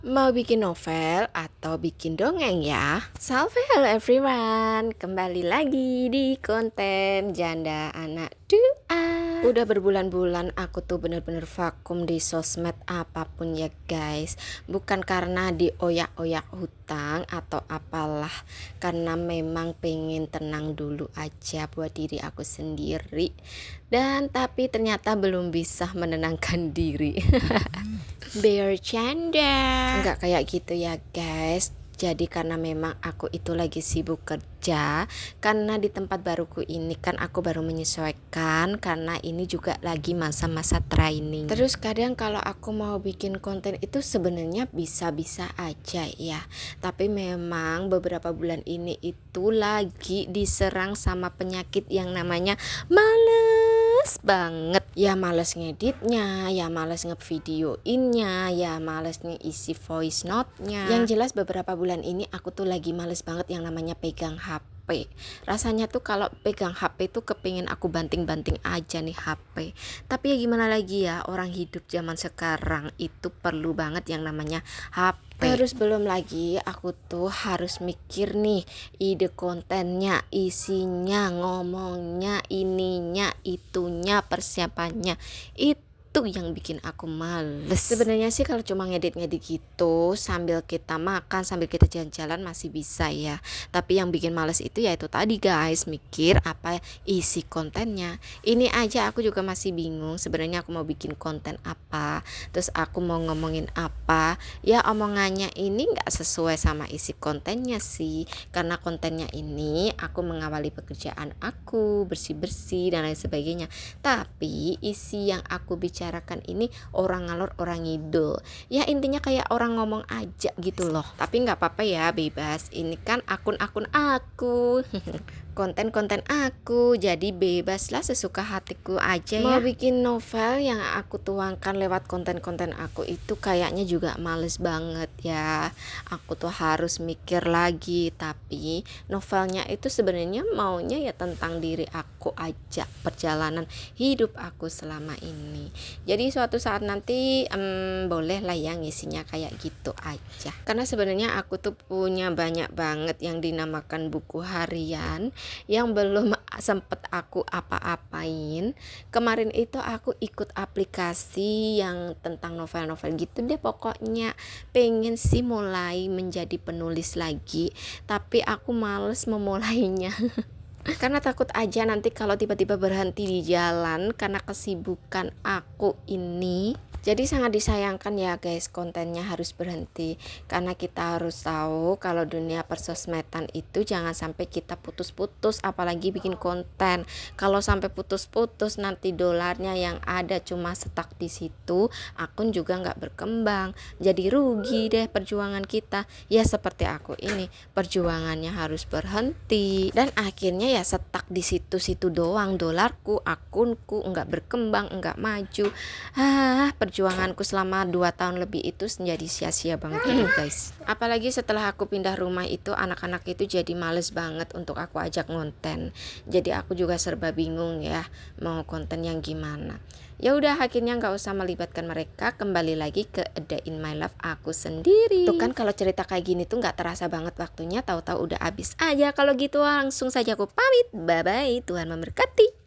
Mau bikin novel atau bikin dongeng ya? Salve hello everyone, kembali lagi di konten Janda Anak Dua. Udah berbulan-bulan aku tuh bener-bener vakum di sosmed apapun ya guys. Bukan karena dioyak-oyak hutang atau apalah, karena memang pengen tenang dulu aja buat diri aku sendiri. Dan tapi ternyata belum bisa menenangkan diri. Bercanda. Enggak kayak gitu ya guys. Jadi karena memang aku itu lagi sibuk kerja, karena di tempat baruku ini kan aku baru menyesuaikan, karena ini juga lagi masa-masa training. Terus kadang kalau aku mau bikin konten itu sebenarnya bisa-bisa aja ya. Tapi memang beberapa bulan ini itu lagi diserang sama penyakit yang namanya males banget. Ya males ngeditnya, ya males ngevideoinnya, ya males ngisi voice note-nya. Yang jelas beberapa bulan ini aku tuh lagi males banget yang namanya pegang HP. Rasanya tuh kalau pegang HP tuh kepingin aku banting-banting aja nih HP. Tapi ya gimana lagi ya, orang hidup zaman sekarang itu perlu banget yang namanya HP. Terus belum lagi aku tuh harus mikir nih ide kontennya, isinya, ngomongnya, ininya, itunya, persiapannya. Itu yang bikin aku males. Sebenarnya sih kalau cuma ngedit-ngedit gitu sambil kita makan, sambil kita jalan-jalan masih bisa ya. Tapi yang bikin males itu ya itu tadi guys, mikir apa isi kontennya. Ini aja aku juga masih bingung sebenarnya aku mau bikin konten apa, terus aku mau ngomongin apa. Ya omongannya ini nggak sesuai sama isi kontennya sih, karena kontennya ini aku mengawali pekerjaan aku, bersih-bersih dan lain sebagainya. Tapi isi yang aku bicarakan ini orang ngalor orang ngidul. Ya intinya kayak orang ngomong aja gitu loh. Tapi nggak apa-apa ya, bebas. Ini kan akun-akun aku. Konten-konten aku, jadi bebaslah sesuka hatiku aja ya. Mau bikin novel yang aku tuangkan lewat konten-konten aku itu kayaknya juga males banget ya. Aku tuh harus mikir lagi, tapi novelnya itu sebenarnya maunya ya tentang diri aku aja, perjalanan hidup aku selama ini. Jadi suatu saat nanti boleh lah ya ngisinya kayak gitu aja. Karena sebenarnya aku tuh punya banyak banget yang dinamakan buku harian yang belum sempet aku apa-apain. Kemarin itu aku ikut aplikasi yang tentang novel-novel gitu deh, pokoknya pengen sih mulai menjadi penulis lagi, tapi aku males memulainya. Karena takut aja nanti kalau tiba-tiba berhenti di jalan karena kesibukan aku ini. Jadi sangat disayangkan ya guys, kontennya harus berhenti. Karena kita harus tahu kalau dunia persosmedan itu jangan sampai kita putus-putus, apalagi bikin konten. Kalau sampai putus-putus nanti dolarnya yang ada cuma stuck di situ, akun juga nggak berkembang. Jadi rugi deh perjuangan kita. Ya seperti aku ini, perjuangannya harus berhenti dan akhirnya ya stuck di situ-situ doang, dolarku, akunku nggak berkembang, nggak maju. Perjuanganku selama 2 tahun lebih itu menjadi sia-sia banget gitu guys. Apalagi setelah aku pindah rumah itu anak-anak itu jadi males banget untuk aku ajak ngonten. Jadi aku juga serba bingung ya mau konten yang gimana. Ya udah akhirnya nggak usah melibatkan mereka, kembali lagi ke A Day in My Life aku sendiri. Tuh kan kalau cerita kayak gini tuh nggak terasa banget waktunya, tahu-tahu udah habis aja. Kalau gitu langsung saja aku pamit, bye bye, Tuhan memberkati.